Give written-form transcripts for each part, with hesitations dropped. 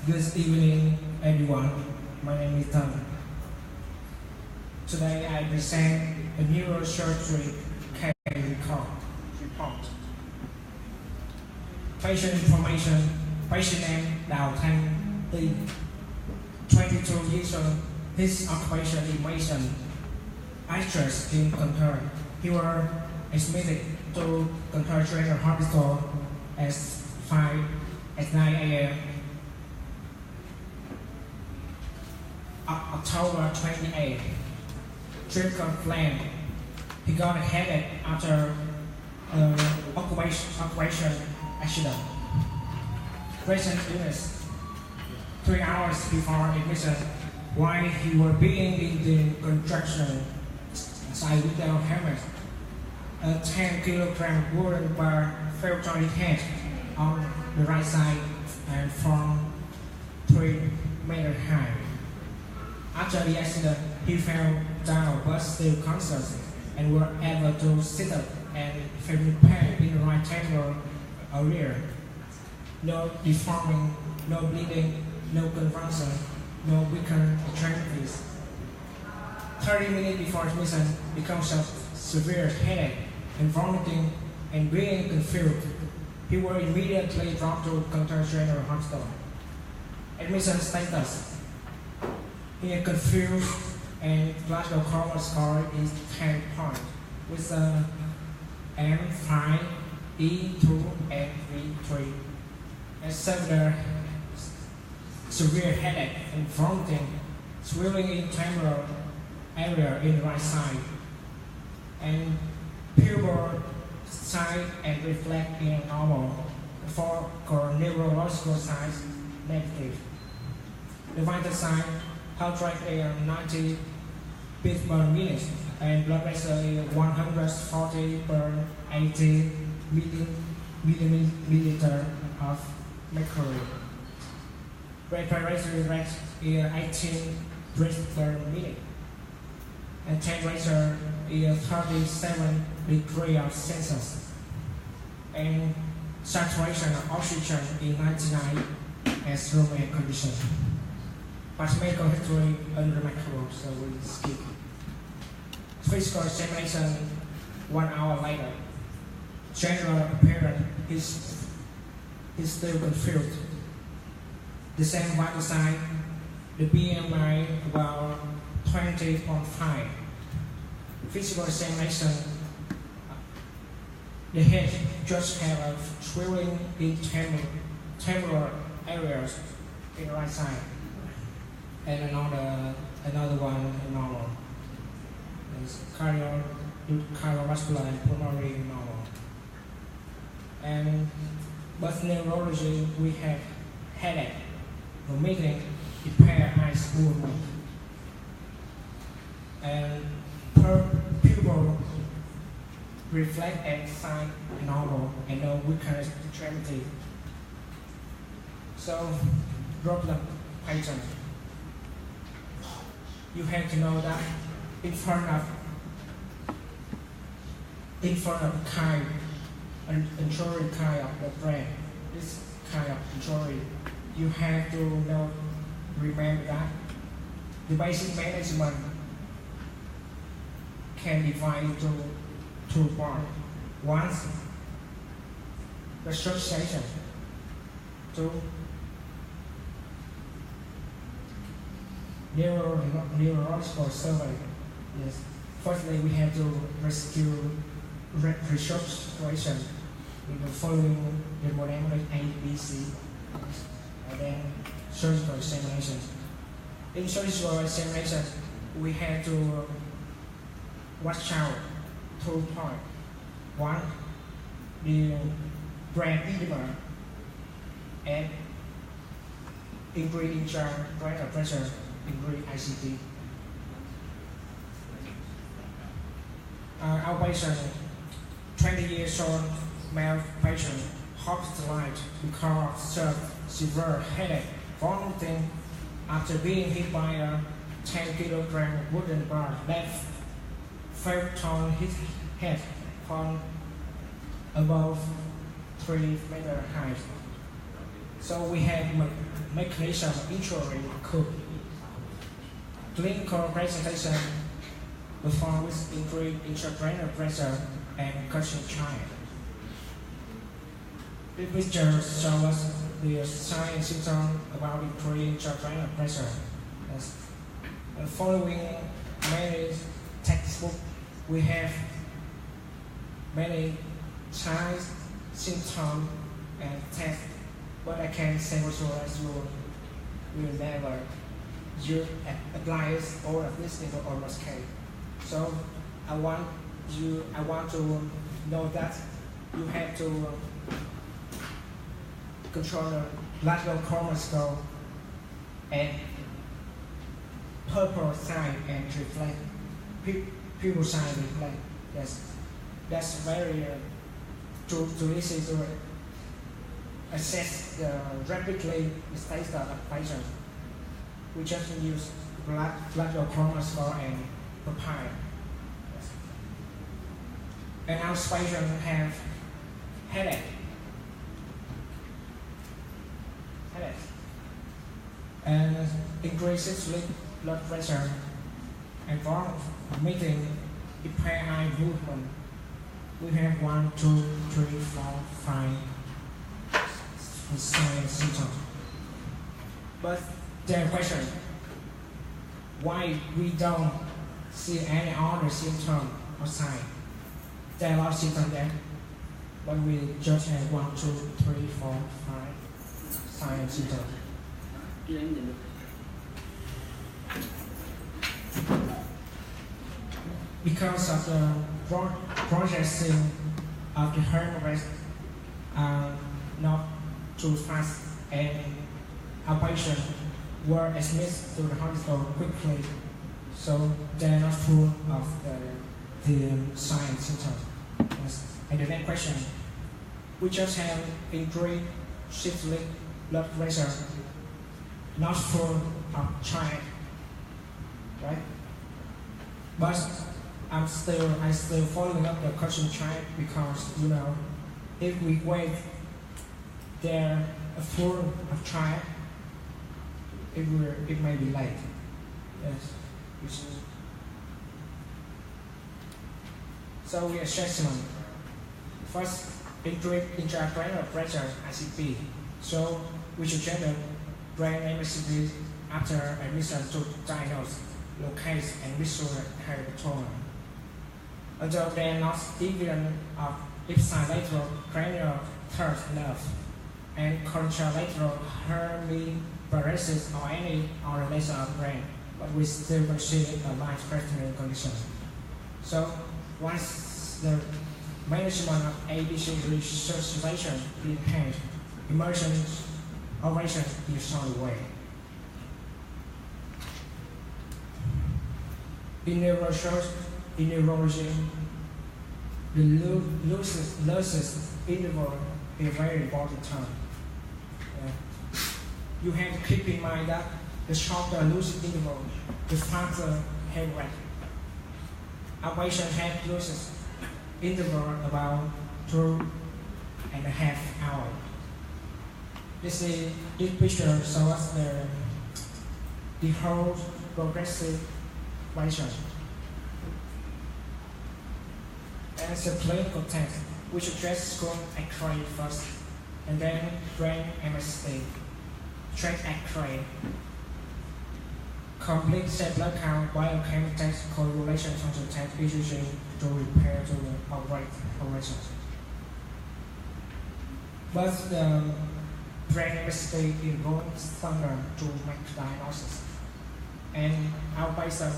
Good evening, everyone. My name is Tan. Today I present a neurosurgery case report. Patient information: patient name Đào Thanh Ti, 22 years old. His occupation is mason. Actress in Concur. He was admitted to Concur General Hospital at 9 a.m. October 28. Treatment plan. He got a headache after occupation accident. Recent illness. 3 hours before admission, while he was being in the contraction side without helmet, a 10 kilogram wooden bar fell on his head on the right side and from 3 meters high. After the accident, he fell down but still conscious and was able to sit up and felt pain in the right temporal area. No deforming, no bleeding, no convulsion, no weakened extremities. 30 minutes before admission, because of severe headache and vomiting and being confused, he was immediately brought to Concur General Hospital. Admission status: he is confused and Glasgow Coma score is 10 points with a M5, E2, and V3. Except severe headache and vomiting, swelling in temporal area in the right side, and pupil size and reflect in normal. For neurological size, negative. The vital sign: heart rate is 90 beats per minute and blood pressure is 140 per 80 milliliter of mercury. Respiratory rate is 18 breaths per minute, and temperature is 37 degrees Celsius, and saturation of oxygen is 99 as room air condition. But medical history unremarkable, so we skip. Physical examination 1 hour later. General appearance is still confused. The same vital sign, the BMI about 20.5. Physical examination, the head just have a swelling in temporal areas in the right side, and another one normal. It's cardiovascular and pulmonary normal. And but neurology, we have headache, vomiting, impaired eyes movement, and pupil reflect and sign normal and no weakened extremity. So, problem pattern. You have to know that in front of kind an injury kind of the brain, this kind of injury, you have to know, remember that the basic management can divide into 2 parts. One, resuscitation. 2, neurological survey. Yes. Firstly, we have to rescue resuscitation with the following the modality A, B, C, and then surgical examination. In surgical examination, we have to watch out 2 points. 1, the brain edema and increased blood pressure, increased ICT. Outpatient, 20 years old male patient, hospitalized because of severe headache, vomiting after being hit by a 10 kilogram wooden bar that fell on his head from above 3 meters high. So we have mechanism of injury occur. Clinical presentation performed with increased intracranial pressure and cushion child. This picture shows us the signs and symptoms about increased intracranial pressure. Yes. Following many textbooks, we have many signs, symptoms, and tests. But I can say for sure as you will never apply all of this in almost case. So I want to know that you have to control the lateral chromosomal and purple sign and reflect, pupil sign reflect. Yes, that's very too easy to assess the rapidly the status of patient. We just use lateral chromosomal and papaya. Yes. And our patients have headache. And increases blood pressure and for meeting impaired eye movement. We have 1, 2, 3, 4, 5 signs and symptoms. But their question, why we don't see any other symptom or sign? There are a lot of symptoms there, but we just have 1, 2, 3, 4, 5 signs and symptoms. Because of the processing of the heart are not too fast, and our patients were admitted to the hospital quickly, so they are not full of the signs and symptoms. Yes. And the next question, we just have increased systolic blood pressure, not full of child, right? But I still following up the question child because if we wait there a full of child, it may be late. Yes. So we assessment. First, increase intracranial pressure (ICP). So we should check the brain MSCT after admission to diagnose, locate, and visual hypertrophy. Although they are not evident of ipsilateral cranial third nerve and contralateral hemiparesis or any other lesion of the brain, but we still consider a life-threatening condition. So once the management of ABC resuscitation is in hand, emergency operation is on the way. In neurology, the losses interval is a very important term. You have to keep in mind that the shorter lucid interval, the faster head rate. Our patient have lucid interval about 2.5 hours. This picture shows us the whole progressive patient. As a clinical test, we should just score X-ray first, and then brain MSD, track X-ray, complete set blood count, biochemical test, correlation function test, ECG to repair to the operations. But the brain MSD is going further to make diagnosis, and our patient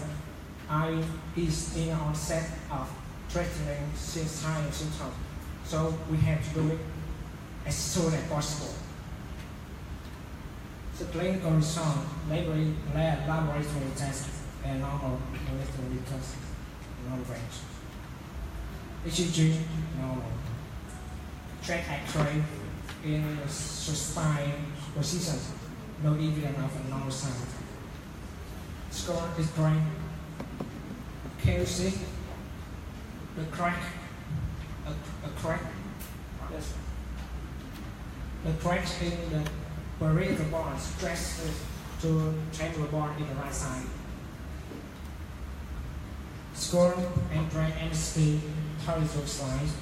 is in onset of threatening signs and symptoms, so we have to do it as soon as possible. The clinical result, laboratory test, and normal molecular because normal range. ECG, normal. Track X-ray in the spine position, no evidence of a normal sign. Score is brain. Can you see the crack? A crack? Yes. The crack in the parietal bone stretched to temporal bone in the right side. Score and brain anesthesia 32 slides.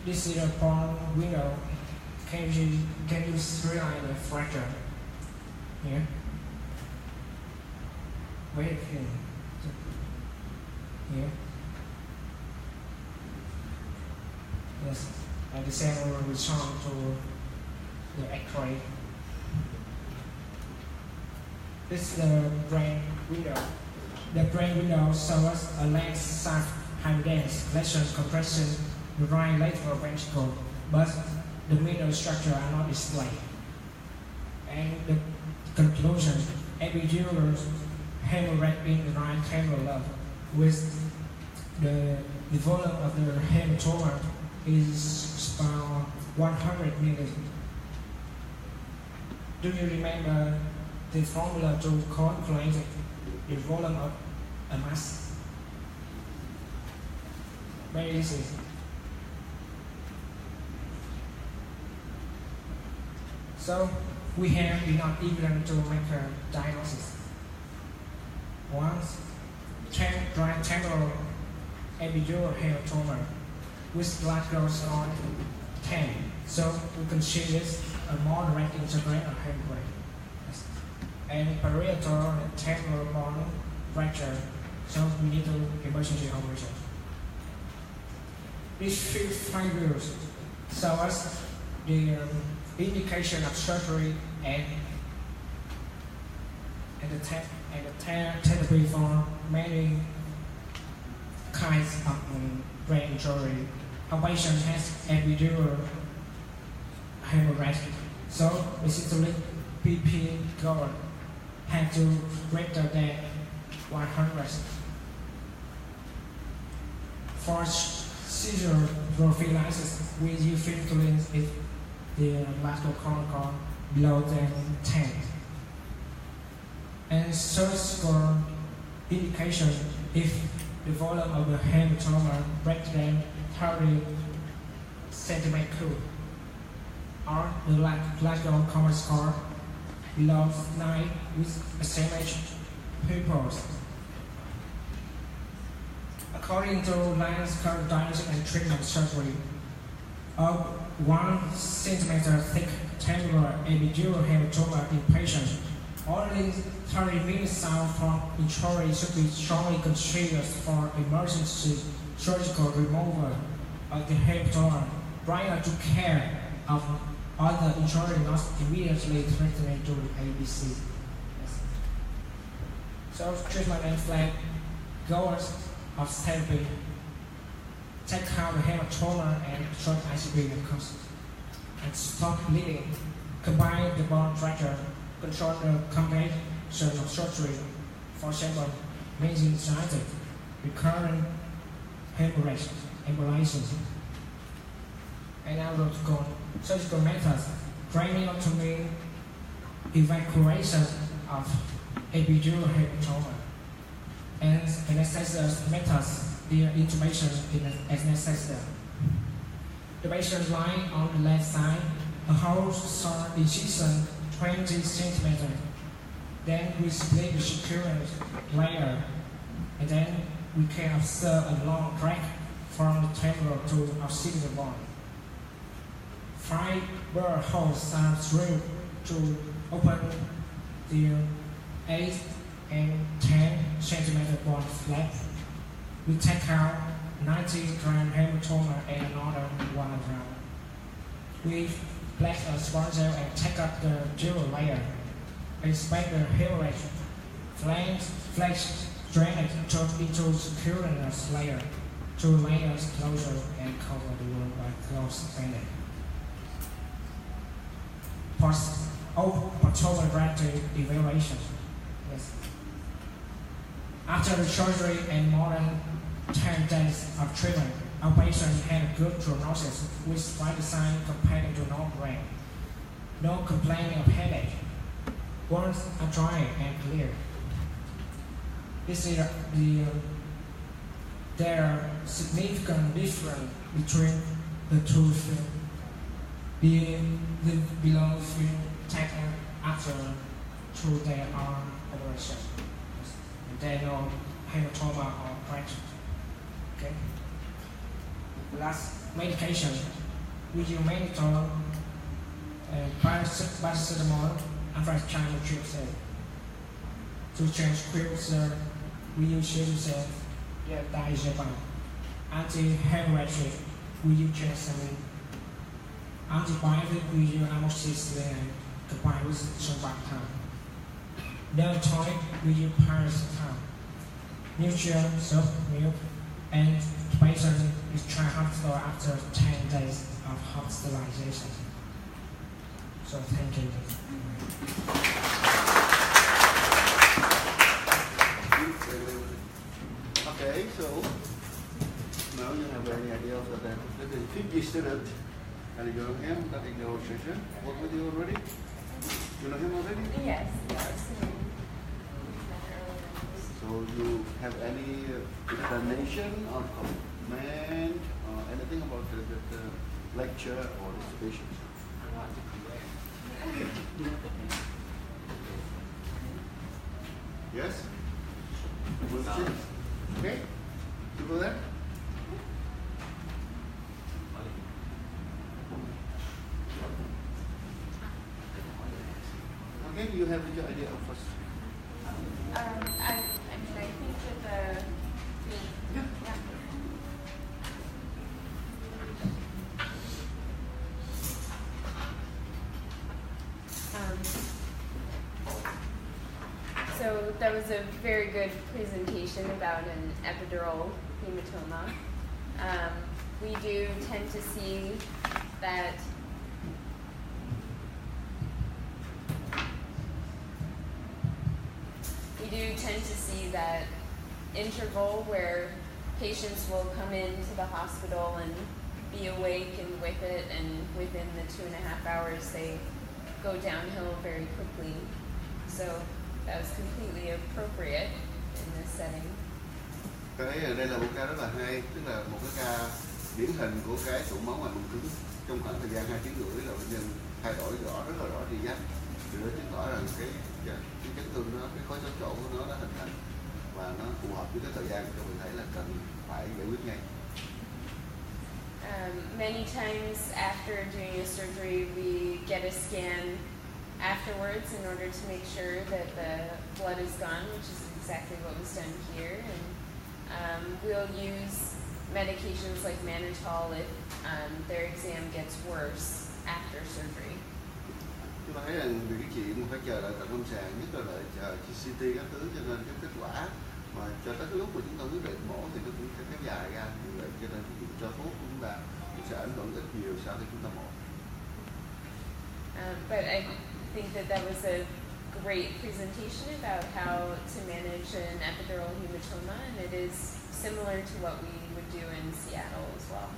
This is a bone window. Can you realize the fracture here? Wait here. Here. Yes. And the same will return to the X-ray. This is the brain window. The brain window shows a left side hypodense, flexion, compression, the right lateral ventricle, but the middle structure are not displayed. And the conclusion, epidural hemorrhage in the right temporal lobe with the volume of the hematoma is about 100 milliliters. Do you remember the formula to calculate the volume of a mass? Very easy. So we have enough evidence to make a diagnosis. Once, right temporal epidural hematoma with blood growth on 10. So we consider this a moderate integrated hemorrhage. And parietal and temporal bone fracture, so we need to emergency operation. These few figures show us the indication of surgery and the therapy for many kinds of brain injury. A patient has epidural hemorrhage, so basically PP goal had to greater than 100. For seizure prophylaxis, we use fentanyl if the vascular cortical below than 10. And surgical indication if the volume of the hematoma greater than 30 centimeters cube, or the vascular cortical score below 9 with asymmetric pupils. According to Lyon's current diagnosis and treatment surgery, a 1 centimeter thick temporal epidural hematoma in patients only 30 minutes out from injury should be strongly considered for emergency surgical removal of the hematoma prior to care of other injury not immediately threatening to the ABC. Yes. So treatment and flag goals of therapy: take out the hematoma and short ICP and stop bleeding. Combine the bone fracture, control the combination of surgery, for example, meningitis, recurrent hemorrhage, embolism. And now we'll go surgical methods: craniotomy, evacuation of epidural hematoma, and anesthesia methods, the intubation is necessary. The patient lying on the left side, a hole saw incision 20 centimeters. Then we split the securement layer, and then we can observe a long crack from the temporal to occipital bone. 5 holes are drilled to open the 8 and 10 centimeter bone flap. We take out 90-gram hematoma and another 1 gram. We place a sponge and take up the dural layer. Inspect the hemorrhage, flex drainage into security layer. 2 layers closure and cover the wound by close bandage. Post-operative evaluation. Yes. After the surgery and more than 10 days of treatment, our patient had a good prognosis with vital signs compared to no brain. No complaining of headache. Bones are dry and clear. There are significant difference between the two fields. The below field taken after 2-day arm operation. And there no hematoma or fracture. Okay. Last medication, we use monitor paracetamol and chymotrypsin. To transcript, we use diazepam. Anti-hemorrhagic, we use transamine. Antibiotic, we use amoxicillin combined with sulbactam. Deltoid, we use paracetamol. Nutrient, soap, milk, and the patient is tried hospital after 10 days of hospitalization. So thank you. Okay, so now you have any idea of that? The 50 student, and you know him, that in your session, work with you already? You know him already? Yes. So you have any explanation or comment or anything about the lecture or dissertation? Yes? Okay? You go there? Okay, you have your idea of first. I think that so that was a very good presentation about an epidural hematoma. We do tend to see that interval where patients will come into the hospital and be awakened with it, and within the 2.5 hours they go downhill very quickly. So that was completely appropriate in this setting. Đây là một ca rất là hay, tức là một cái ca điển hình của cái tụ máu ngoài buồng trứng trong khoảng thời gian 2 tiếng rưỡi là bệnh nhân thay đổi rất là rõ tri giác. Điều đó chứng tỏ rằng cái chấn thương nó, cái khối xấu trộn của nó đã hình thành và nó phù hợp với cái thời gian cho mình thấy là cần phải giải quyết ngay. Many times after doing a surgery, we get a scan afterwards in order to make sure that the blood is gone, which is exactly what was done here. And we'll use medications like mannitol if their exam gets worse after surgery. Chúng ta thấy rằng vì cái chuyện phải chờ đợi cận lâm sàng, nhất là đợi chờ CT các thứ, cho nên cái kết quả mà cho tới cái lúc mà chúng ta quyết định mổ thì nó cũng sẽ kéo dài ra, như vậy cho nên cái cho thuốc của chúng ta cũng sẽ ảnh hưởng rất nhiều sau khi chúng ta mổ. But I think that was a great presentation about how to manage an epidural hematoma, and it is similar to what we would do in Seattle as well.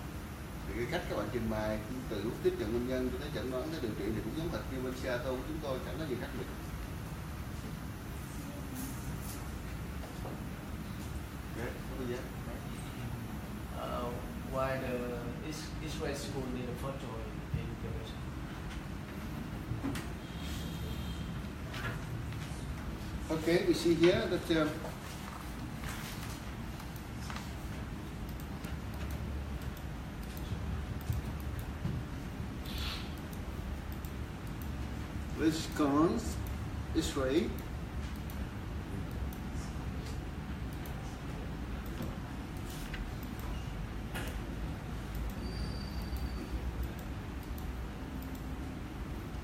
Thì cái cách các bạn trình bày từ lúc tiếp nhận bệnh nhân cho tới chẩn đoán tới điều trị thì cũng giống hệt như bên Seattle của chúng tôi, chẳng có gì khác biệt. Okay, what is that? Why the Israel school need a photo in the Okay, we see here that this comes Israel.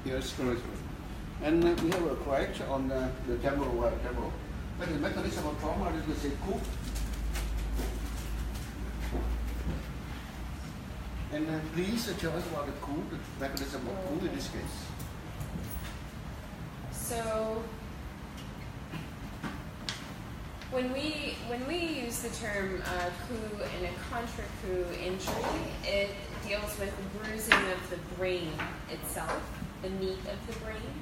Here's Israel. And we have a crack on the temporal. But the mechanism of trauma is the same coup. And please tell us about the coup, the mechanism of coup in this case. So when we use the term coup in a contra-coup injury, it deals with the bruising of the brain itself, the meat of the brain.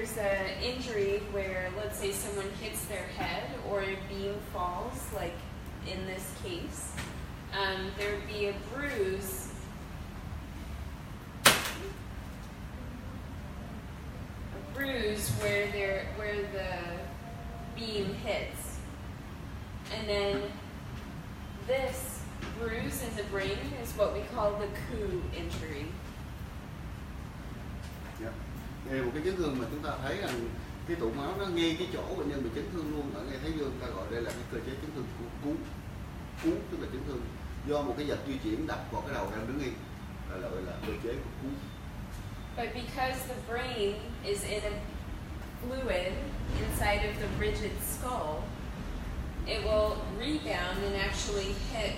there's an injury where, let's say, someone hits their head or a beam falls, like in this case, there would be a bruise. Where the beam hits, and then this bruise in the brain is what we call the coup injury. Yeah. Đây là một cái chấn thương mà chúng ta thấy rằng cái tụ máu nó ngay cái chỗ bệnh nhân bị chấn thương luôn ở ngay thái dương, ta gọi đây là cái cơ chế chấn thương cú, tức là chấn thương do một cái vật di chuyển đập vào cái đầu đang đứng yên, là gọi là cơ chế của cú. But because the brain is in a fluid inside of the rigid skull, it will rebound and actually hit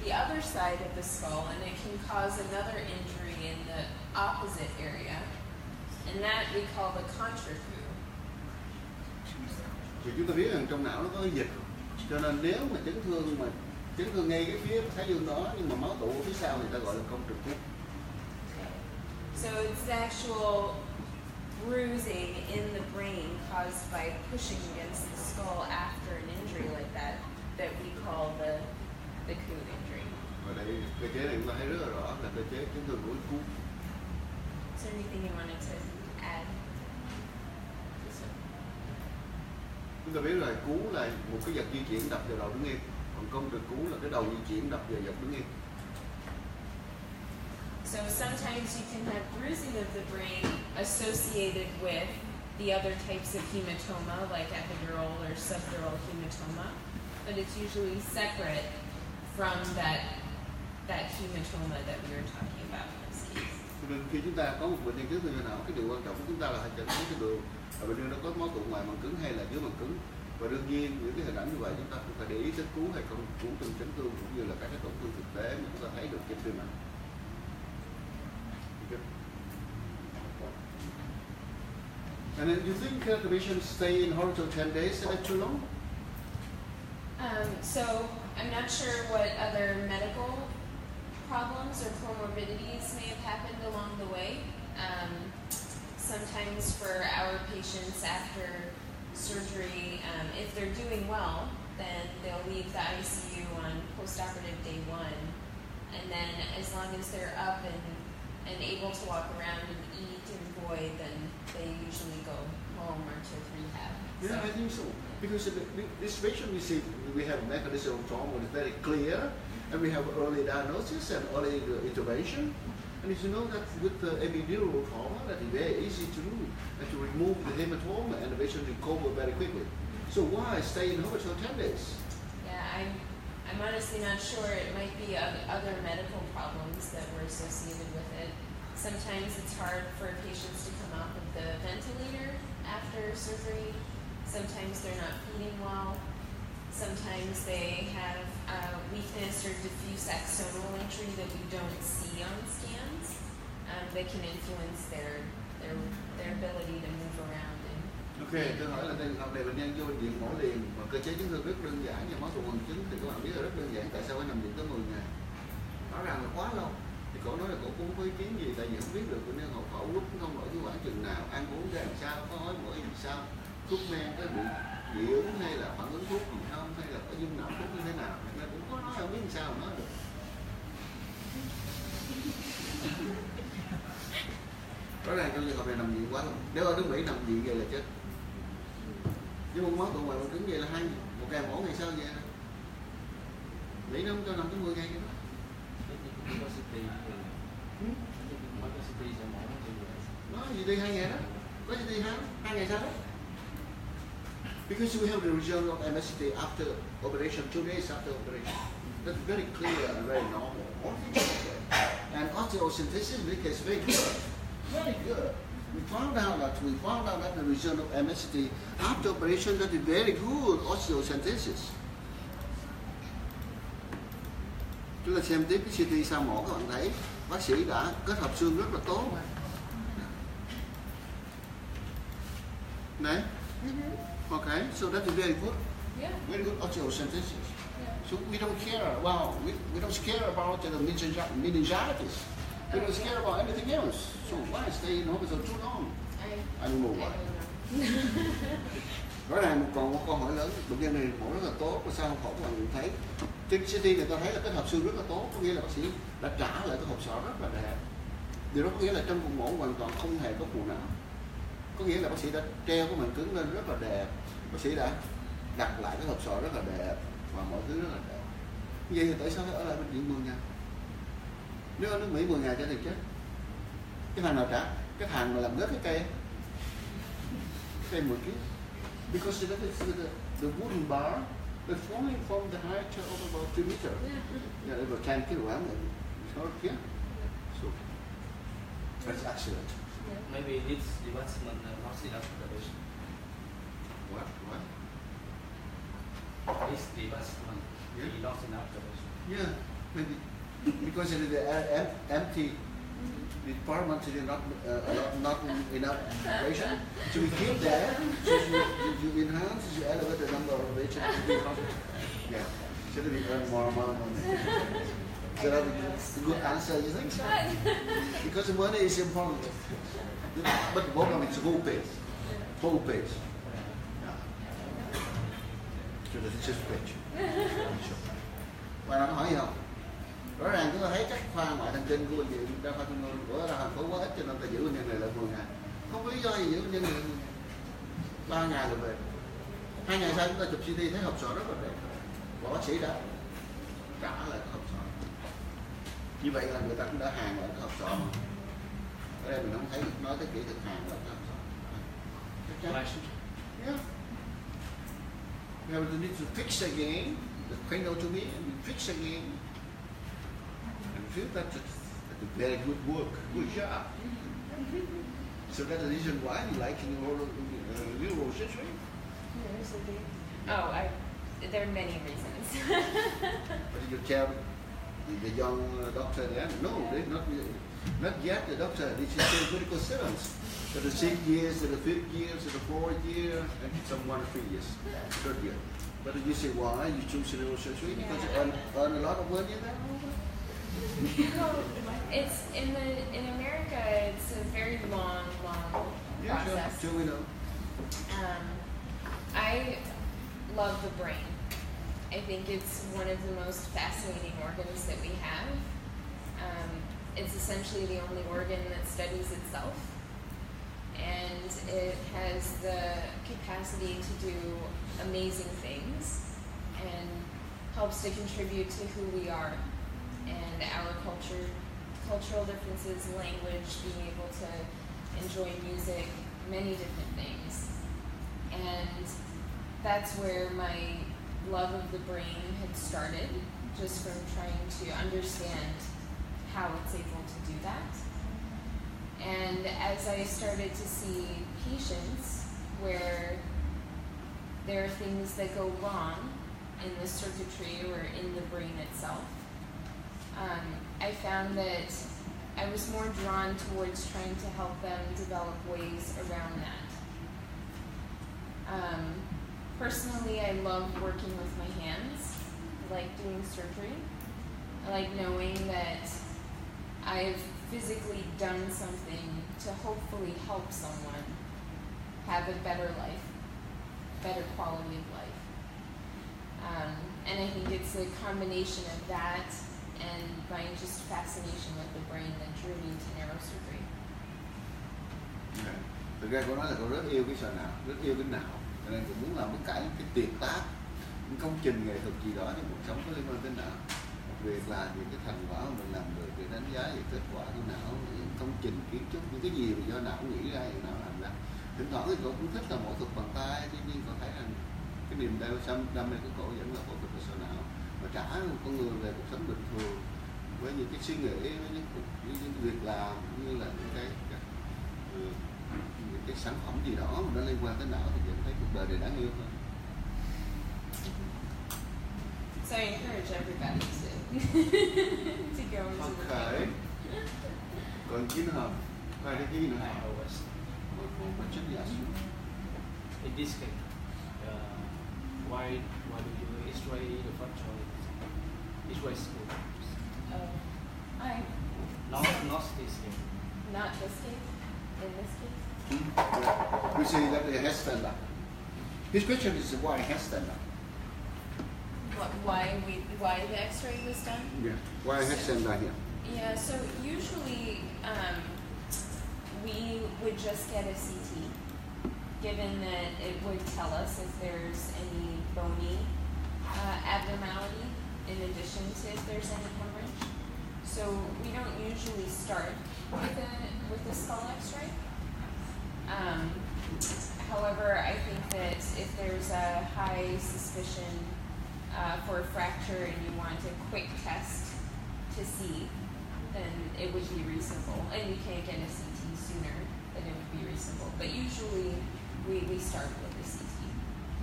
the other side of the skull, and it can cause another injury in the opposite area, and that we call the contracoup. Thì chúng ta biết rằng trong não nó có cái dịch, cho nên nếu mà chấn thương ngay cái phía thái dương đó nhưng mà máu tụ ở phía sau thì ta gọi là contracoup. So it's the actual bruising in the brain caused by pushing against the skull after an injury like that we call the coup injury. Và đây cơ chế này chúng ta thấy rất là rõ là cơ chế chấn thương của cú. Is there anything you wanted to add? Chúng ta biết là cú là một cái vật di chuyển đập vào đầu đứng yên, còn contracoup là cái đầu di chuyển đập vào vật đứng yên. So sometimes you can have bruising of the brain associated with the other types of hematoma, like epidural or subdural hematoma, but it's usually separate from that hematoma that we were talking about in this case. Cho nên khi chúng ta có một bệnh nhân chấn thương như nào, cái điều quan trọng của chúng ta là phải chẩn đoán cái đường bệnh nhân nó có máu tụ ngoài màng cứng hay là dưới màng cứng. Và đương nhiên những cái hình ảnh như vậy chúng ta cũng phải để ý tới cú hay không cú trong chấn thương cũng như là các cái tổn thương thực tế mà chúng ta thấy được trên phim ảnh. And then you think the patient stay in hospital 10 days, is that too long? So I'm not sure what other medical problems or comorbidities may have happened along the way. Sometimes for our patients after surgery, if they're doing well, then they'll leave the ICU on postoperative day 1. And then as long as they're up and able to walk around and eat and void, then they usually go home or to rehab. Yeah, I think so. Because this patient we have a mechanism of trauma that is very clear, and we have early diagnosis and early intervention. And as you know that with the epidural trauma, that is very easy to do, and to remove the hematoma and the patient recover very quickly. So why stay in hospital 10 days? Yeah, I'm honestly not sure. It might be other medical problems that were associated with it. Sometimes it's hard for patients to come off of the ventilator after surgery. Sometimes they're not feeding well. Sometimes they have weakness or diffuse axonal injury that we don't see on scans. That can influence their ability to move around. Ok, tôi hỏi là trường hợp này bệnh nhân vô bệnh viện mổ liền mà cơ chế chấn thương rất đơn giản như máu tụ quần chứng thì các bạn biết là rất đơn giản, tại sao phải nằm viện tới 10 ngày? Rõ ràng là quá lâu. Thì cậu nói là cậu cũng không có ý kiến gì, tại vì không biết được bệnh nhân hậu phẫu lúc không nổi cái khoảng chừng nào, ăn uống ra làm sao, có ói mỡ gì sao, thuốc men có bị dị ứng hay là phản ứng thuốc gì không, hay là có dung nạp thuốc như thế nào, nên cũng có nói không biết làm sao nói được. Rõ ràng trong trường hợp này nằm viện quá lâu. Nếu ở nước Mỹ nằm viện vậy là chết. Nhưng một máu tụ ngoài bằng cứng vậy là một ca mổ ngày sau vậy. Mỹ nó không cho nằm tới 10 ngày vậy đó. Nó gì đi 2 ngày đó. Có gì đi 2 ngày sau đó. Because we have the result of MST after operation, 2 days after operation. That's very clear and very normal. And osteosynthesis in this case very good. Very good. We found out that the result of MST after operation that is very good osteosynthesis. Chúng ta xem tiếp cái CT sau mổ, các bạn thấy bác sĩ đã kết hợp xương rất là tốt. Này. Okay, so that is very good. Yeah. Very good osteosynthesis. Yeah. So we don't care. Well, we don't care about the meningitis. We don't care about anything else. So why stay in hospital too long? I don't know why. Rõ ràng còn một câu hỏi lớn, bệnh nhân này mổ rất là tốt, mà sao không phẫu mà mình thấy trên CT người ta thấy là cái hộp xương rất là tốt, có nghĩa là bác sĩ đã trả lại cái hộp sọ rất là đẹp. Điều đó có nghĩa là trong cuộc mổ hoàn toàn không hề có phù não, có nghĩa là bác sĩ đã treo cái màng cứng lên rất là đẹp, bác sĩ đã đặt lại cái hộp sọ rất là đẹp và mọi thứ rất là đẹp. Vậy thì tại sao phải ở lại bệnh viện 10 ngày? Nếu ở nước Mỹ 10 ngày cho thì chết. Cái thằng nào trả? Cái thằng mà làm rớt cái cây 10 kg. Because the wooden bar, they're falling from the height of about 2 meters. Yeah, over 10 kilograms. It's not here. So that's accident. Maybe it's development not enough preparation. What? It's development not enough preparation. Yeah, maybe because it is empty department is not enough preparation. So we keep there. So you enhance, you elevate the number of patients. Yeah, so that we earn more money. So that's a good answer, you think? Because the money is important. But the problem is whole page. Whole page. Yeah. So that's just page. Và nó hỏi gì không? Rõ ràng chúng ta thấy các khoa ngoại thần kinh của bệnh viện đa khoa Trung ương của thành phố quá ít, cho nên ta giữ bệnh nhân này lại 10 ngày. Không có lý do gì giữ bệnh nhân này 3 ngày rồi về. 2 ngày sau chúng ta chụp CT thấy hộp sọ rất là đẹp, và bác sĩ đã trả lại cái hộp sọ. Như vậy là người ta cũng đã hàng lại cái hộp sọ mà. Ở đây mình không thấy nói tới kỹ thuật hàng lại cái hộp sọ. Chắc chắn. Yeah. We need to fix again the cranial and we fix again. That's a very good work, good job. So that's the reason why you like neurosurgery? Neurosurgery? Oh, there are many reasons. What did you tell the young doctor there? No, they're not yet the doctor. This is the clinical students. So the 6 years, to the 5th year, to the 4th year, and some 1 or 3 years, 3rd year. But you say why you choose neurosurgery? Because you earn a lot of money there? It's in America. It's a very long process. Sure we know. I love the brain. I think it's one of the most fascinating organs that we have. It's essentially the only organ that studies itself, and it has the capacity to do amazing things and helps to contribute to who we are and our cultural differences, language, being able to enjoy music, many different things. And that's where my love of the brain had started, just from trying to understand how it's able to do that. And as I started to see patients where there are things that go wrong in the circuitry or in the brain itself, I found that I was more drawn towards trying to help them develop ways around that. Personally, I love working with my hands. I like doing surgery. I like knowing that I've physically done something to hopefully help someone have a better life, better quality of life. And I think it's a combination of that and my just fascination with the brain that drew me to neurosurgery. Thực ra cô nói là cô rất yêu cái sọ não, rất yêu cái não, cho nên cô muốn làm tất cả những cái tuyệt tác, những công trình nghệ thuật gì đó trong cuộc sống có liên quan tới não. Một việc là những cái thành quả mình làm được, việc đánh giá về kết quả của não, những công trình kiến trúc, những cái gì mà do não nghĩ ra, não làm ra. Thỉnh thoảng thì cô cũng thích là phẫu thuật bằng tay, tuy nhiên cô thấy rằng cái niềm đam mê của cô vẫn là phẫu thuật của sọ não, và trả một con người về cuộc sống bình thường với những cái suy nghĩ, với những việc làm, như là những cái sản phẩm gì đó mà nó liên quan tới não, thì vẫn thấy cuộc đời này đáng yêu hơn. So I encourage everybody to go into the Okay. Còn chín hợp, hai cái gì nữa? Một chút giả sử. In this case, why do you X-ray the first choice? X-ray school. Not this case. In this case. We see that the head stand up. His question is why head stand up? Why the X-ray was done? Yeah. Why head stand up here? Yeah. So usually we would just get a CT, given that it would tell us if there's any bony abnormality in addition to if there's any hemorrhage. So we don't usually start with a skull X-ray. However, I think that if there's a high suspicion for a fracture and you want a quick test to see, then it would be reasonable. And you can't get a CT sooner, then it would be reasonable. But usually we start with a CT.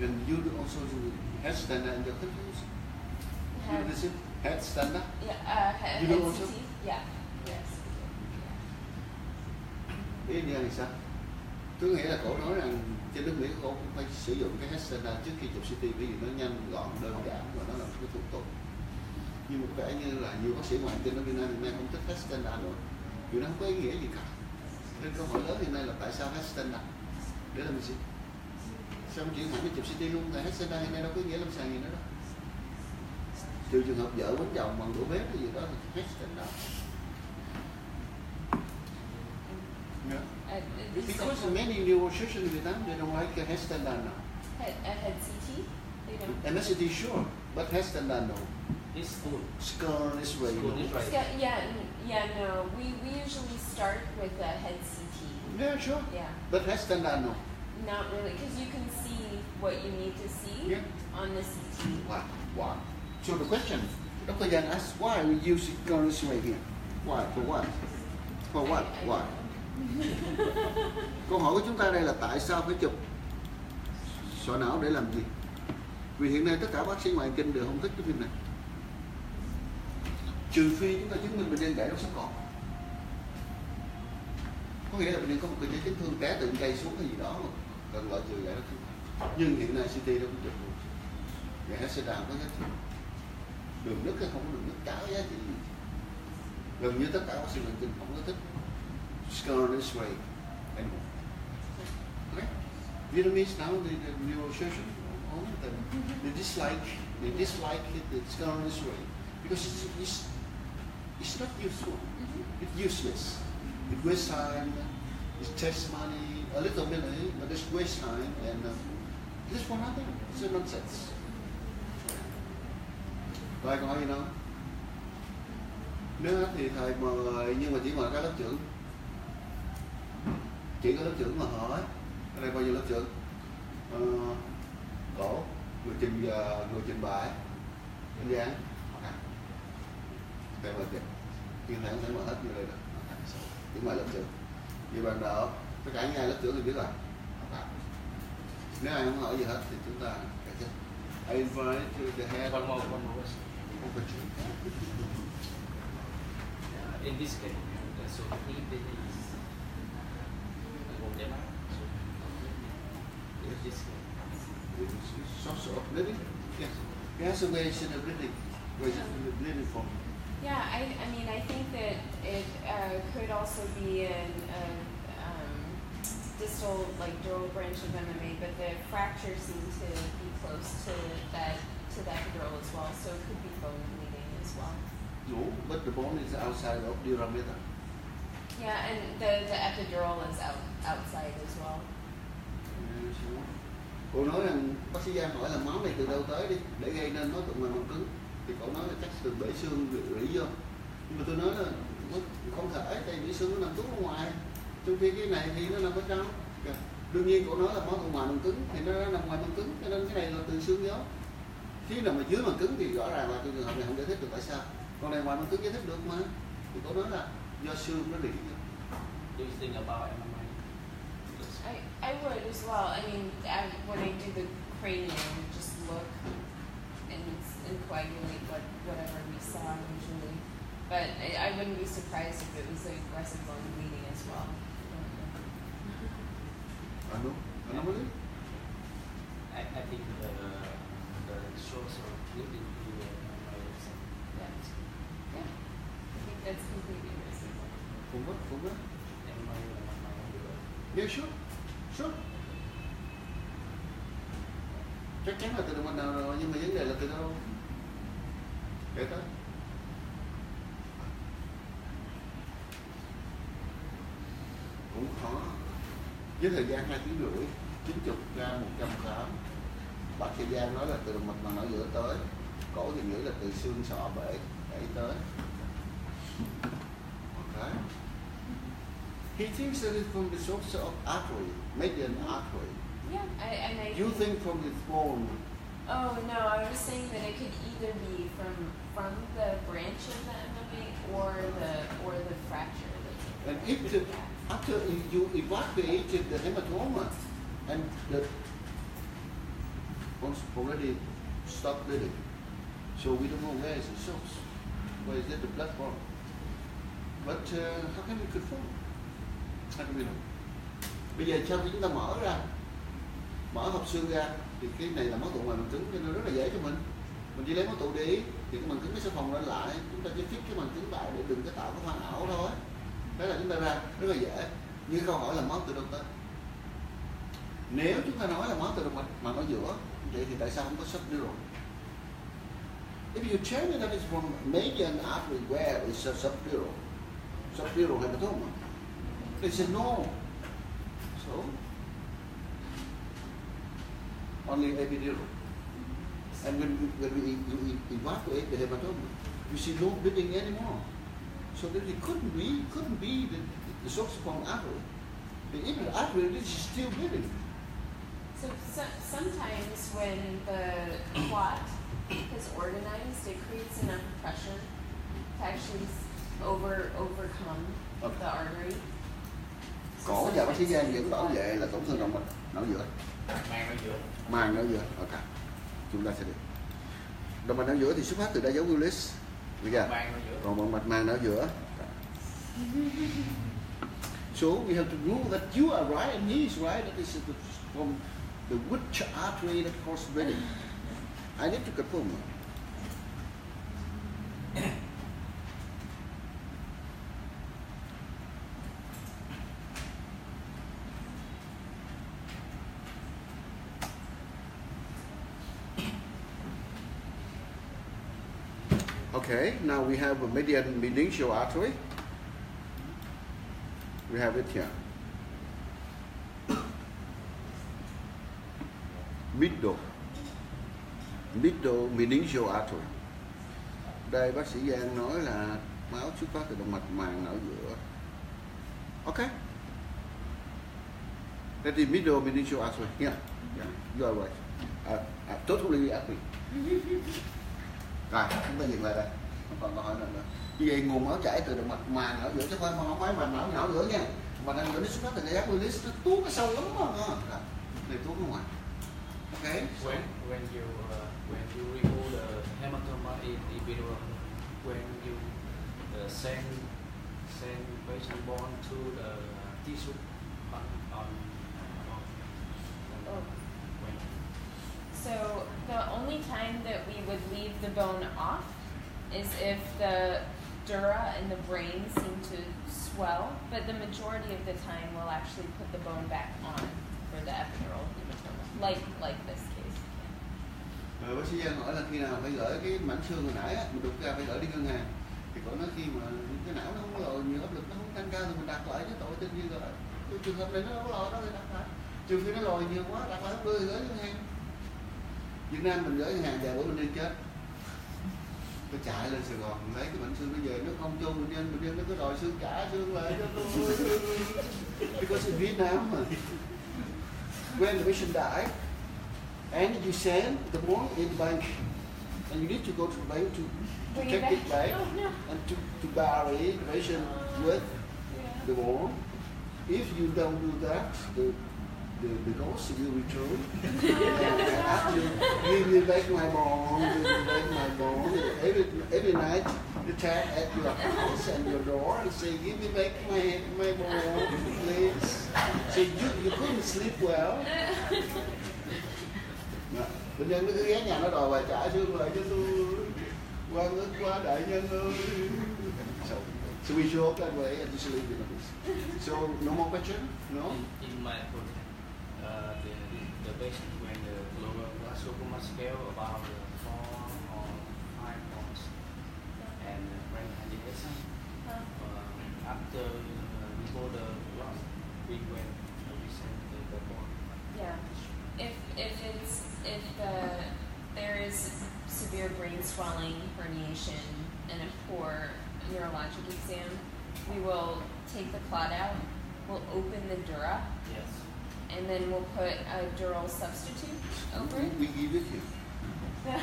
And you also do head stand up in the countries? You do this head stand up? Yeah, You head do also? CT? Yeah, yes. Ý India thì sao? Tôi nghĩ là cổ nói rằng trên nước Mỹ cổ cũng phải sử dụng cái head stand up trước khi chụp CT, vì nó nhanh, gọn, đơn giản và nó là một cái thủ tục. Nhưng mà có vẻ như là nhiều bác sĩ ngoại trên ở Việt Nam hiện nay không thích head stand up nữa, vì nó không có ý nghĩa gì cả. Nên câu hỏi lớn hiện nay là tại sao head stand up? Để làm gì? Sao không chuyển hẳn đi chụp CT luôn? Tại head stand up hiện nay đâu có ý nghĩa lâm sàng gì nữa đâu. Trừ trường hợp vợ quấn chồng bằng đũa bếp hay gì đó thì head stand up. Yeah. Because many neurosurgeons in Vietnam, they don't like a head stand up now. Head CT? They don't. MSCT sure, but head stand up no. This school. Skull this way. School No. is right. Yeah, no. We usually start with a head CT. Yeah, sure. Yeah. But head stand up no. Not really, because you can see what you need to see Yeah. on the CT. Why? Why? So the question, Dr. Yang asked, why we use skull this way here? Why? For what? For what? Why? Câu hỏi của chúng ta đây là tại sao phải chụp sọ não để làm gì? Vì hiện nay tất cả bác sĩ ngoại kinh đều không thích cái phim này. Trừ phi chúng ta chứng minh bệnh nhân gãy đốt sống còn. Có nghĩa là bệnh nhân có một cái chấn thương té từ cây xuống hay gì đó mà cần loại trừ gãy đốt sống còn. Nhưng hiện nay CT đâu có chụp luôn. Gãy hết sẽ đàm có giá trị. Đường nứt hay không có đường nứt chả có giá trị gì. Gần như tất cả bác sĩ ngoại kinh không có thích scar this way anymore. Okay? Vietnamese now, the neurosurgeon, all of them, they dislike it, the scar this way because it's not useful. It's useless. It wastes time. It takes money, a little money, but it's waste time and this for nothing. It's a nonsense. Rồi câu hỏi gì nữa? Nếu hết thì thầy mời, nhưng mà chỉ mời các lớp trưởng. Chỉ có lớp trưởng mà hỏi. Ở đây bao nhiêu lớp trưởng? Cổ, người trình bày, đánh giá. Thầy mời kìa. Nhưng thầy không thể mời hết như đây được. Chỉ mời lớp trưởng. Vì ban đầu tất cả những ai lớp trưởng thì biết rồi. Nếu ai không hỏi gì hết thì chúng ta cải chết. I invite to the head. One more question. In this case, so he is in this case. Sort of bleeding? Yes. He has a way of bleeding. Where is it bleeding from? Yeah, I mean, I think that it could also be a distal, like dural branch of MMA, but the fracture seems to be close to that dural as well, so it could be bone bleeding as well. No, but the bone is outside of the diameter. Yeah, and the epidural is outside as well. Cô nói rằng bác sĩ Giang hỏi là máu này từ đâu tới đi để gây nên máu tụ ngoài màng cứng, thì cậu nói là chắc từ bể xương rỉ vô, nhưng mà tôi nói là không thể, tại bể xương nó nằm tuốt ở ngoài, trong khi cái này thì nó nằm ở trong. Đương nhiên cậu nói là máu tụ ngoài màng cứng thì nó nằm ngoài màng cứng, cho nên cái này là từ xương gió. Khi nào mà dưới màng cứng thì rõ ràng là trong trường hợp này không giải thích được tại sao, còn này ngoài màng cứng giải thích được mà. Thì cậu nói là do xương nó rỉ. Do you think about MMA? I would as well. I mean, when I do the cranium, we just look and coagulate whatever we saw usually. But I wouldn't be surprised if it was aggressive bone bleeding as well. Anomaly? I think the source of bleeding is Yeah. I think that's completely reasonable. From what? MMA. Yeah, sure. Chắc chắn là từ động mạch nào rồi, nhưng mà vấn đề là từ đâu? Kể tới. Cũng khó. Với thời gian 2 tiếng rưỡi, 90 ra 100 gram. Bác sĩ Giang nói là từ động mạch não giữa tới, cổ thì nghĩ là từ xương sọ bể tới. Okay. He thinks that it's from the source of artery, median artery. Yeah, You think from the bone? Oh no, I was saying that it could either be from the branch of the MMA or the fracture. And if after you evacuated the hematoma and the bones already stopped bleeding, so we don't know where is the source, where is it the blood from? But how can we confirm? How do we know? Bây giờ sau khi chúng ta mở hộp xương ra, thì cái này là máu tụ ngoài màng cứng cho nên rất là dễ cho mình chỉ lấy máu tụ đi thì cái màng cứng nó sẽ phồng lên lại, chúng ta chỉ fix cái màng cứng lại để đừng có tạo cái hoa ảo thôi. Thế là chúng ta ra rất là dễ. Nhưng câu hỏi là máu từ đâu tới? Nếu chúng ta nói là máu từ động mạch mà nó giữa, vậy thì tại sao không có subdural? If you tell me that it's from median artery, where is a subdural hematoma? They say no. So only epidural. And when you evacuate the hematoma, you see no bleeding anymore. So that it couldn't be the source from artery. If the artery is still bleeding. So sometimes when the clot is organized, it creates enough pressure to actually overcome the artery. Cổ và bác sĩ Giang vẫn bảo vệ là tổn thương động mạch não giữa. Màng não giữa. Ok. Chúng ta sẽ được. Động mạch não giữa thì xuất phát từ đa dấu Willis. Còn động mạch màng não giữa. So we have to rule that you are right and he is right. That is from the which artery that causes bleeding. I need to confirm. Okay, now we have a median meningeal artery. We have it here. Middle meningeal artery. Đây bác sĩ Giang nói là máu xuất phát từ động mạch màng não giữa. Okay. That is middle meningeal artery. Yeah, you are right. I totally agree. Rồi, chúng ta dừng lại đây. Không còn câu hỏi nào nữa. Như vậy nguồn máu chảy từ động mạch màng não giữa chứ không phải mạch não giữa nha. Mạch não giữa nó xuất phát từ cái giáp Willis, nó tuốt cái sâu lắm mà. Này tuốt ở ngoài. Okay. When you remove the hematoma in epidural, when you send patient bone to the tissue on when. So the only time that we would leave the bone off is if the dura and the brain seem to swell, but the majority of the time we'll actually put the bone back on for the epidural hematoma, like this case. Rồi bác sĩ Giang hỏi là khi nào phải gửi cái mảnh xương hồi nãy mình đục ra phải gửi đi ngân hàng. Thì có nói khi mà cái não nó không có lồi nhiều áp lực, nó không tăng cao thì mình đặt lại cái tội tin như rồi. Cái trường hợp này nó không có lồi đó thì đặt lại. Trừ khi nó lồi nhiều quá đặt lại không đưa thì gửi ngân hàng. Việt Nam mình gửi ngân hàng vài bữa mình đi chết. Tôi chạy lên Sài Gòn lấy cái mảnh xương nó về, nó không chôn bệnh nhân nó cứ đòi xương trả xương lại cho tôi. Because in Vietnam when the patient died and you send the bone in the bank and you need to go to the bank to take it back and to bury the patient with the bone. If you don't do that, the ghost will return and ask you, give me back my bone, every night you tap at your house and your door and say, give me back my bone, please. So you couldn't sleep well. Bệnh nhân nó cứ ghé nhà nó đòi bài trả xương lại cho tôi, quan ức quá đại nhân ơi. So we show up that way and just leave it. So no more question? No? In my opinion, The patient when the lower Glasgow coma scale about 4 or 5 points and brain agitation. After we go the last week when we send the ball. Yeah. If there is severe brain swelling, herniation, and a poor neurologic exam, we will take the clot out. We'll open the dura. Yes. And then we'll put a dural substitute over it. We give it here. No.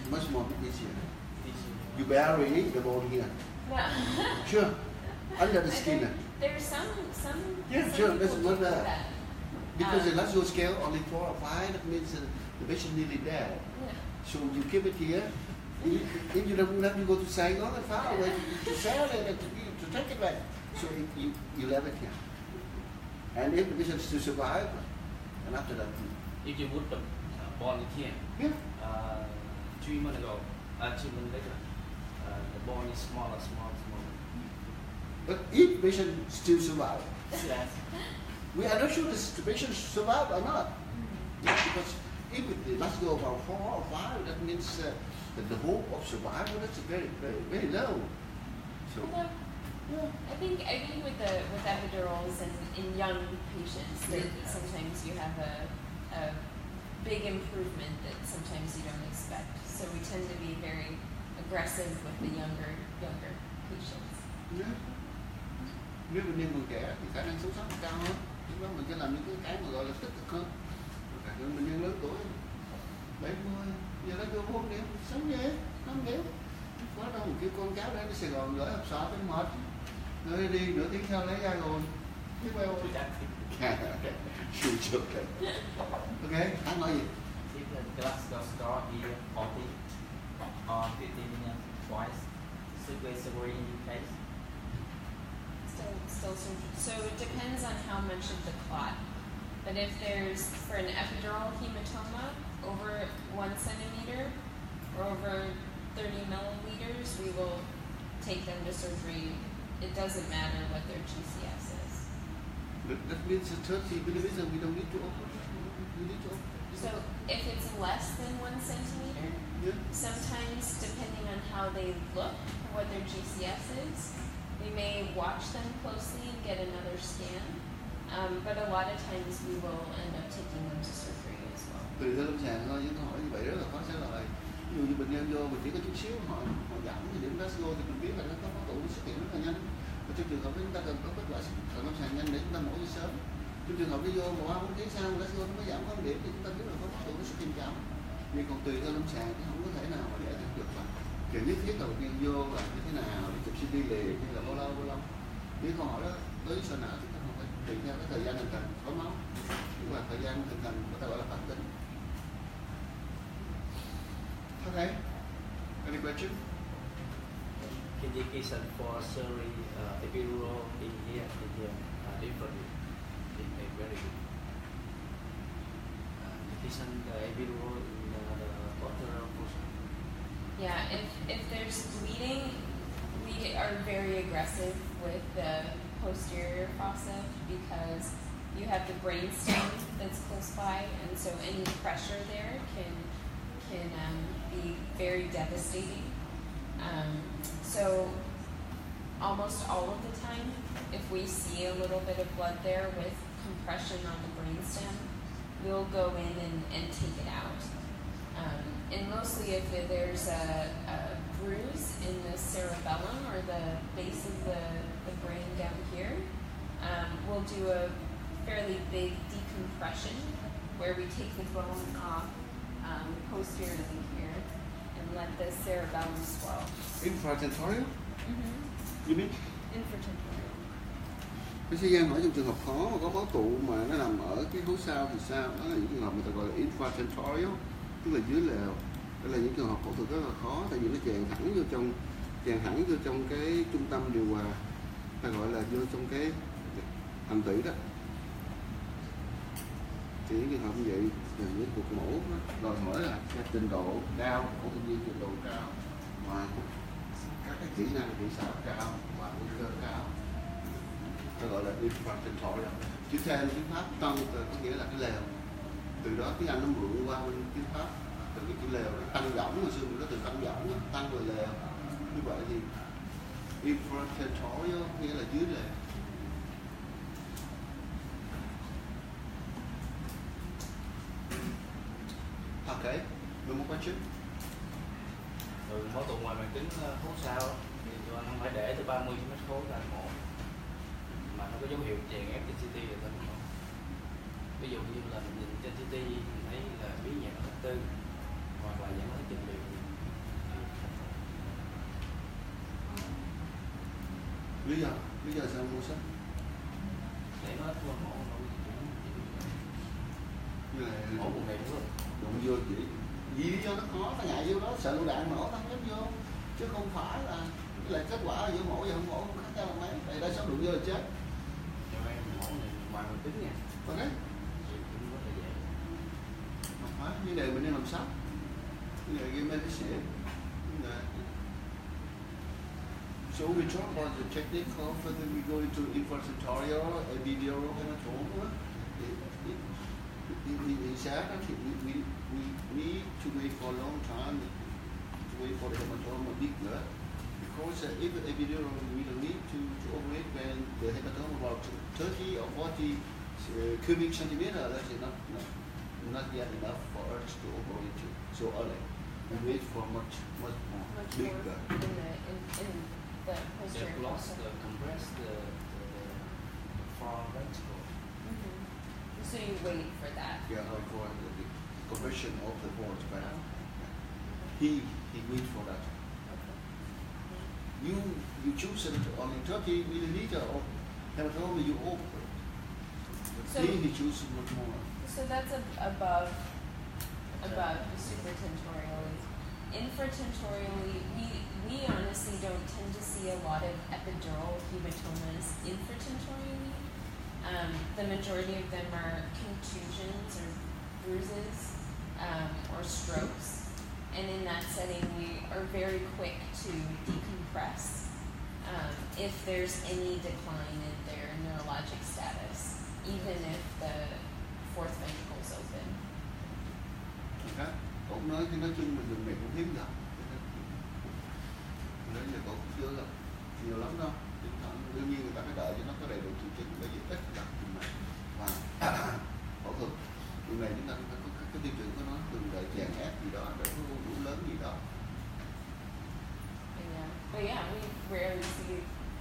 Much more big here. This is- You bury the bone here. No. Sure. Under the skin. There's some Yeah, some sure, people that's do not bad. that. Because the Glasgow scale only 4 or 5, that means the patient nearly dead. Yeah. So you keep it here. If you don't have to go to Saigon and far away to sell it and to take it back. So you leave it here. And if the patient still survive, and after that, If you put the ball in here, yeah. 3 months ago, 3 months later, the ball is smaller. But if patient still survive, Yes. we are not sure the patient survive or not. Yeah, because if it must go about 4 or 5, that means that the hope of survival is very low. So Although, I think with epidurals and in young patients that sometimes you have a big improvement that sometimes you don't expect. So we tend to be very aggressive with the younger patients. Nếu bệnh nhân còn trẻ thì khả năng sống sót cao hơn. Lúc đó mình sẽ làm những cái mà gọi là tích cực hơn. Còn những bệnh nhân lớn tuổi 70, giờ nó vô 4 điểm, 6 điểm, 5 điểm. Có đâu một kêu con cháu đến Sài Gòn gửi hộp sọ tới mệt. Rồi đi nửa tiếng sau lấy ra rồi. Biết bao nhiêu chịu chịu. Ok, anh nói gì? If the Glasgow score is 40 or 50 minutes twice, surgery in case. Still surgery. So it depends on how much of the clot. But if there's, for an epidural hematoma, over 1 centimeter or over 30 milliliters, we will take them to surgery. It doesn't matter what their GCS is. That means 30 millimeters we don't need to open. We need to open. So if it's less than 1 centimeter, Yeah. sometimes depending on how they look, what their GCS is, we may watch them closely and get another scan. But a lot of times we will end up taking them to surgery as well. Tùy theo lâm sàng thôi, những câu hỏi như vậy rất là khó trả lời. Ví dụ như bệnh nhân vô mình chỉ có chút xíu họ giảm cái điểm Glasgow thì mình biết là nó có phát tụ nó xuất hiện rất là nhanh. Và trong trường hợp chúng ta cần có kết quả lâm sàng nhanh để chúng ta mổ cho sớm. Trong trường hợp đi vô mà 3-4 tiếng sau Glasgow nó mới giảm có 1 điểm thì chúng ta biết là có phát tụ nó xuất hiện chậm. Nhưng còn tùy theo lâm sàng thì không có thể nào mà để được mà kiểu nhất thiết là bệnh nhân vô là như thế nào, để chụp CT liền hay là bao lâu. Nếu câu hỏi đó tới sau nào chúng ta không phải tùy theo cái thời gian hình thành có máu, nhưng mà thời gian hình thành người ta gọi là phản tính. Okay. Any question? Indication for surgery epidural in here different. It may very good. Indication the epidural in the lateral portion. Yeah, if there's bleeding, we are very aggressive with the posterior fossa because you have the brainstem that's close by, and so any pressure there can be very devastating. So almost all of the time, if we see a little bit of blood there with compression on the brainstem, we'll go in and take it out. And mostly if there's a bruise in the cerebellum or the base of the brain down here, we'll do a fairly big decompression where we take the bone off posteriorly here and let the cerebellum swell. Infratentorial? Mm-hmm. You mean? Infratemporal. Cái sĩ Giang hỏi trong trường hợp khó mà có máu tụ mà nó nằm ở cái hố sau thì sao? Đó là những trường hợp người ta gọi là infratentorial, tức là dưới lều. Đây là những trường hợp phẫu thuật rất là khó, tại vì nó chèn thẳng vô trong cái trung tâm điều hòa, ta gọi là vô trong cái hành tủy đó. Thì những trường hợp như vậy là những cuộc mổ đòi hỏi là cái trình độ cao, phẫu thuật viên trình độ cao và các cái kỹ năng kỹ xảo cao và nguy cơ cao, ta gọi là infratentorial. chữ thêm tiếng Pháp tăng có nghĩa là cái lều, từ đó tiếng Anh nó mượn qua bên tiếng Pháp, từ cái chữ lều nó tăng giọng, hồi xưa mình có từ tăng giọng, tăng rồi lều, như vậy thì infraterritorial nghĩa là dưới lều. Okay, no more question. Máu tụ ngoài màng kính hố sao thì tụi anh không phải để từ 30 mét khối ra mổ, mà nó có dấu hiệu chèn ép trên CT rồi thôi. Ví dụ như là mình nhìn trên CT mình thấy là bí nhạc nó tư hoặc là dẫn tới trình điều. Lý do sao mua sách? Để nó hết qua mổ nó như là mổ một ngày đúng không? đụng vô chỉ vì lý do nó khó, ta ngại vô đó sợ lựu đạn nổ ta không dám vô, chứ không phải là cái kết quả là vô mổ và không mổ không khác nhau là mấy, tại đa số đụng vô là chết. Cho em mổ này ngoài mình tính nha. Còn đấy Cũng rất là dễ. không phải vấn đề mình nên làm sao, vấn đề game medicine. So we talk about the technique of then we go into infraterritorial, epidural hematoma. In sad, we need to wait for a long time to wait for the hematoma big blood, because if the epidural we don't need to operate when the hematoma about 30 or 40 cubic centimeter, that is not yet enough for us to operate so early. We wait for much more bigger. In the posterior They've lost fossa. the compressed the far ventricle. So you wait for that. Yeah, for the compression of the board, but Oh. he waits for that. Okay. You choose only 30 milliliter of hematoma you operate. So- He chooses much more. So that's above the supratentorially. Infratentorially, we honestly don't tend to see a lot of epidural hematomas infratentorially. The majority of them are contusions or bruises or strokes, and in that setting we are very quick to decompress if there's any decline in their neurologic status, even if the fourth ventricle is open. Okay. Cậu nói chung mình dùng này cũng hiếm gặp. Nên là cậu cũng chưa gặp nhiều lắm đâu. Đương nhiên người ta phải đợi cho nó có đầy đủ triệu chứng, bởi vì ít gặp chuyện này và phẫu thuật. Chuyện này chúng ta phải có cái tiêu chuẩn của nó, đừng đợi chèn ép gì đó, đợi có đủ lớn gì đó. But yeah, we rarely see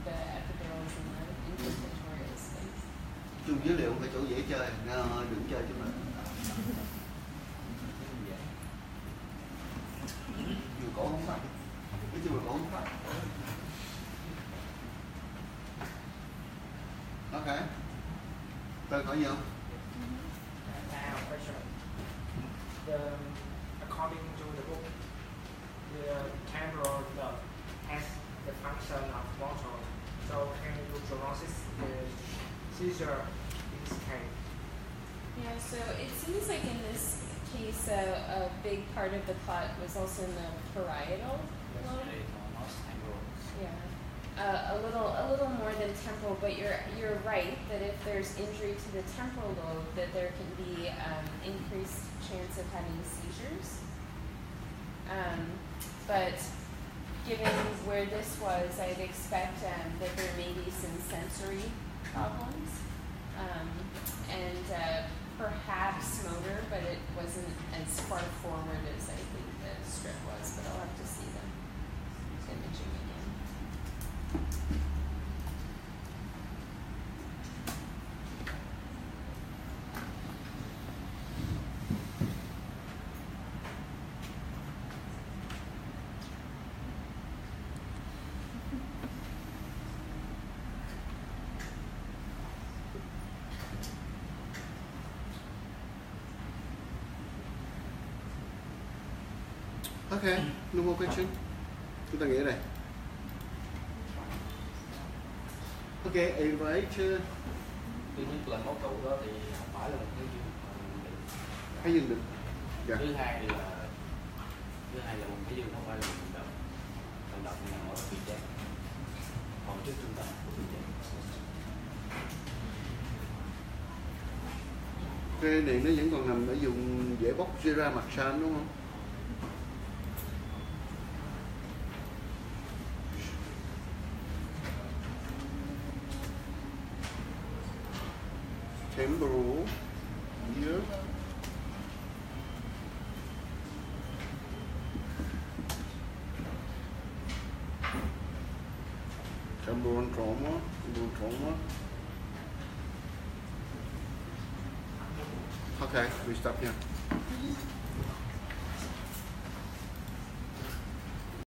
the epidurals in the infratentorial space. Chung dữ liệu phải chỗ dễ chơi, đừng chơi chứ mình. Nhiều cổ không phải, nói chung là cổ không phải. Okay. Tôi hỏi gì không? I have a question. According to the book, the temporal lobe has the function of motor. So can you pronounce the seizure in this case? Yeah, so it seems like in this case a big part of the clot was also in the parietal lobe. Yeah. A little more than temporal, but you're right that if there's injury to the temporal lobe, that there can be increased chance of having seizures. But given where this was, I'd expect that there may be some sensory problems and perhaps motor, but it wasn't as far forward as I think the strip was. But I'll have to see the imaging again. Okay, no more question. Chúng ta nghĩ này. Okay, evaluate. Thứ nhất là máu tụ đó thì không phải là một cái gì Hãy dừng được. Dạ. thứ hai là một cái dương không phải là một vận động nằm ở vị trí còn trước trung tâm của vị trí. cái này nó vẫn còn nằm ở vùng dễ bóc ra mặt san đúng không? Temporal ear. Temporal trauma. Okay, we stop here.